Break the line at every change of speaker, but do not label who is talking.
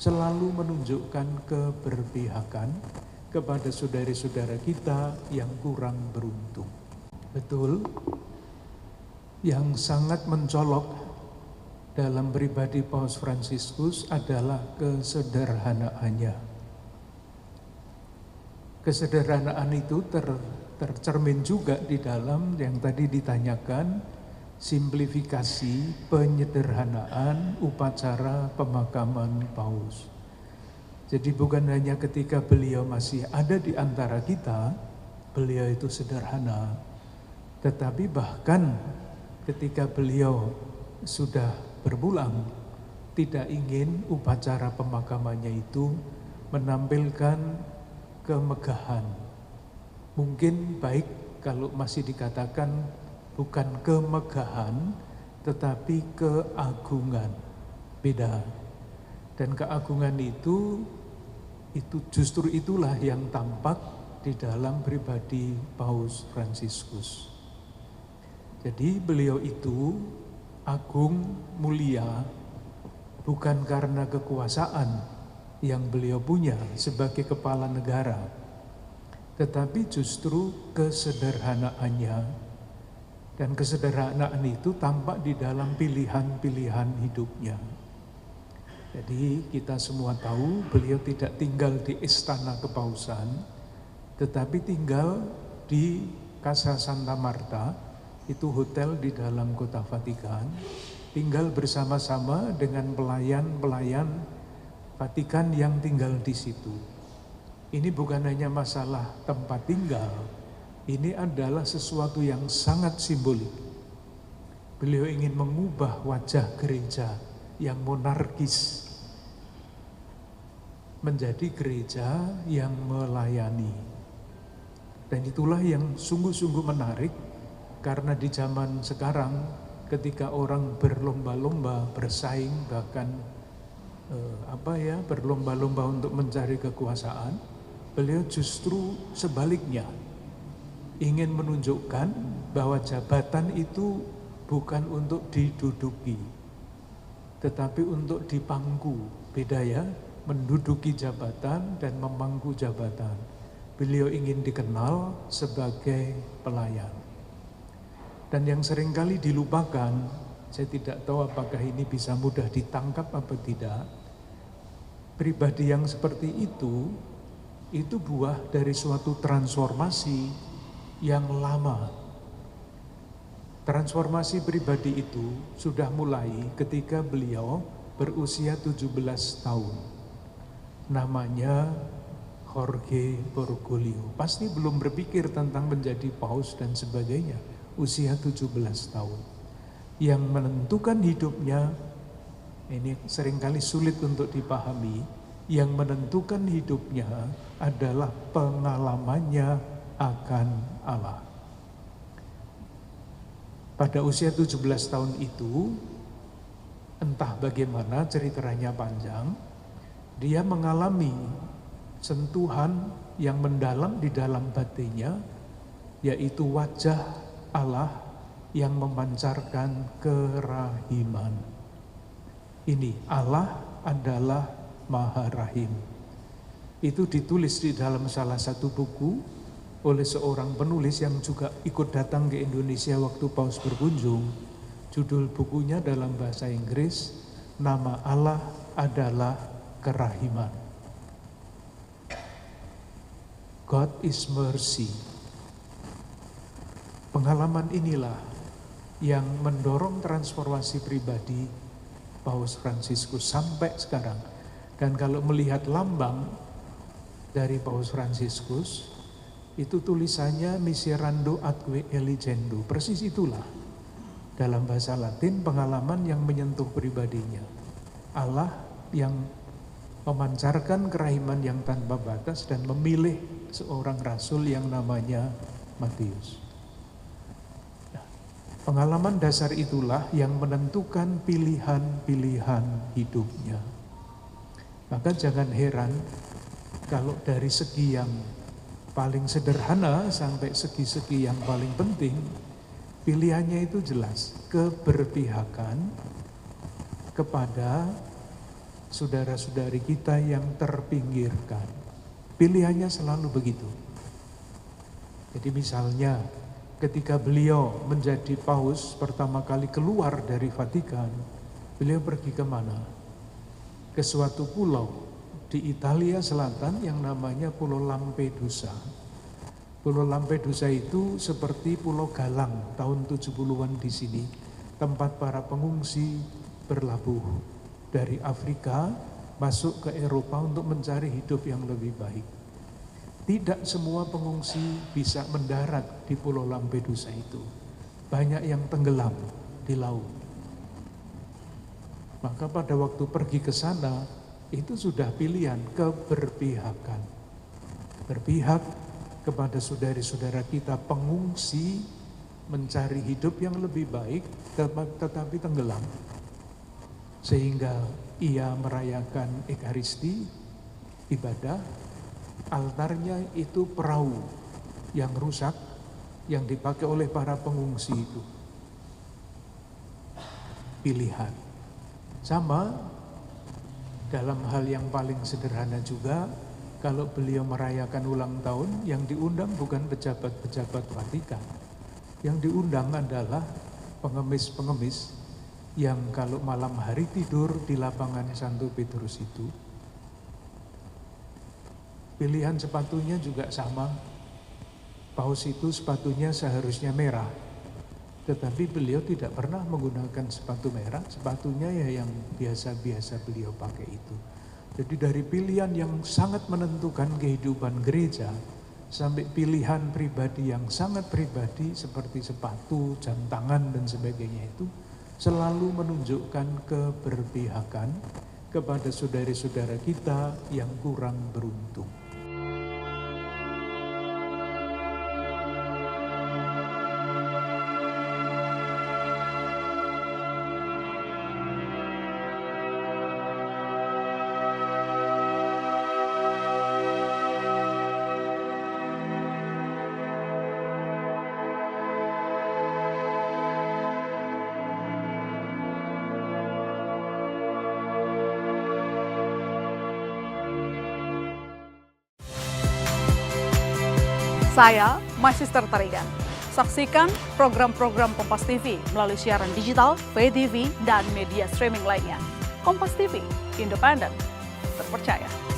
selalu menunjukkan keberpihakan kepada saudara-saudara kita yang kurang beruntung. Betul, yang sangat mencolok dalam pribadi Paus Fransiskus adalah kesederhanaannya. Kesederhanaan itu tercermin juga di dalam yang tadi ditanyakan, simplifikasi penyederhanaan upacara pemakaman Paus. Jadi bukan hanya ketika beliau masih ada di antara kita, beliau itu sederhana, tetapi bahkan ketika beliau sudah berpulang, tidak ingin upacara pemakamannya itu menampilkan kemegahan. Mungkin baik kalau masih dikatakan bukan kemegahan, tetapi keagungan. Beda. Dan keagungan itu justru itulah yang tampak di dalam pribadi Paus Fransiskus. Jadi beliau itu agung, mulia, bukan karena kekuasaan yang beliau punya sebagai kepala negara, tetapi justru kesederhanaannya. Dan kesederhanaan itu tampak di dalam pilihan-pilihan hidupnya. Jadi kita semua tahu beliau tidak tinggal di istana kepausan, tetapi tinggal di Casa Santa Marta, itu hotel di dalam kota Vatikan, tinggal bersama-sama dengan pelayan-pelayan Vatikan yang tinggal di situ. Ini bukan hanya masalah tempat tinggal, ini adalah sesuatu yang sangat simbolik. Beliau ingin mengubah wajah gereja yang monarkis menjadi gereja yang melayani. Dan itulah yang sungguh-sungguh menarik, karena di zaman sekarang ketika orang berlomba-lomba, bersaing, bahkan berlomba-lomba untuk mencari kekuasaan, beliau justru sebaliknya ingin menunjukkan bahwa jabatan itu bukan untuk diduduki, tetapi untuk dipangku. Beda ya, menduduki jabatan dan memangku jabatan. Beliau ingin dikenal sebagai pelayan. Dan yang seringkali dilupakan, saya tidak tahu apakah ini bisa mudah ditangkap apa tidak. Pribadi yang seperti itu buah dari suatu transformasi yang lama. Transformasi pribadi itu sudah mulai ketika beliau berusia 17 tahun. Namanya Jorge Bergoglio. Pasti belum berpikir tentang menjadi paus dan sebagainya. Usia 17 tahun. Yang menentukan hidupnya, ini seringkali sulit untuk dipahami, yang menentukan hidupnya adalah pengalamannya akan Allah. Pada usia 17 tahun itu, entah bagaimana ceritanya panjang, dia mengalami sentuhan yang mendalam di dalam batinnya, yaitu wajah Allah yang memancarkan kerahiman. Ini Allah adalah Maha Rahim. Itu ditulis di dalam salah satu buku oleh seorang penulis yang juga ikut datang ke Indonesia waktu Paus berkunjung. Judul bukunya dalam bahasa Inggris, Nama Allah adalah Kerahiman. God is mercy. Pengalaman inilah yang mendorong transformasi pribadi Paus Fransiskus sampai sekarang. Dan kalau melihat lambang dari Paus Fransiskus, itu tulisannya Miserando atque eligendo. Persis itulah dalam bahasa Latin pengalaman yang menyentuh pribadinya. Allah yang memancarkan kerahiman yang tanpa batas dan memilih seorang rasul yang namanya Matius. Pengalaman dasar itulah yang menentukan pilihan-pilihan hidupnya. Maka jangan heran kalau dari segi yang paling sederhana sampai segi-segi yang paling penting, pilihannya itu jelas, keberpihakan kepada saudara-saudari kita yang terpinggirkan. Pilihannya selalu begitu. Jadi misalnya ketika beliau menjadi paus pertama kali keluar dari Vatikan, beliau pergi ke mana? Ke suatu pulau di Italia Selatan yang namanya Pulau Lampedusa. Pulau Lampedusa itu seperti Pulau Galang tahun 70-an di sini, tempat para pengungsi berlabuh dari Afrika masuk ke Eropa untuk mencari hidup yang lebih baik. Tidak semua pengungsi bisa mendarat di Pulau Lampedusa itu. Banyak yang tenggelam di laut. Maka pada waktu pergi ke sana, itu sudah pilihan keberpihakan. Berpihak kepada saudara-saudara kita pengungsi mencari hidup yang lebih baik tetapi tenggelam. Sehingga ia merayakan Ekaristi, ibadah, altarnya itu perahu yang rusak yang dipakai oleh para pengungsi itu. Pilihan. Sama dalam hal yang paling sederhana juga, kalau beliau merayakan ulang tahun, yang diundang bukan pejabat-pejabat Vatikan. Yang diundang adalah pengemis-pengemis yang kalau malam hari tidur di lapangan Santo Petrus itu. Pilihan sepatunya juga sama. Paus itu sepatunya seharusnya merah, tetapi beliau tidak pernah menggunakan sepatu merah. Sepatunya ya yang biasa-biasa beliau pakai itu. Jadi dari pilihan yang sangat menentukan kehidupan gereja, sampai pilihan pribadi yang sangat pribadi seperti sepatu, jam tangan dan sebagainya itu selalu menunjukkan keberpihakan kepada saudara-saudara kita yang kurang beruntung.
Saya Magister Tarigan. Saksikan program-program Kompas TV melalui siaran digital, pay TV, dan media streaming lainnya. Kompas TV, independen, terpercaya.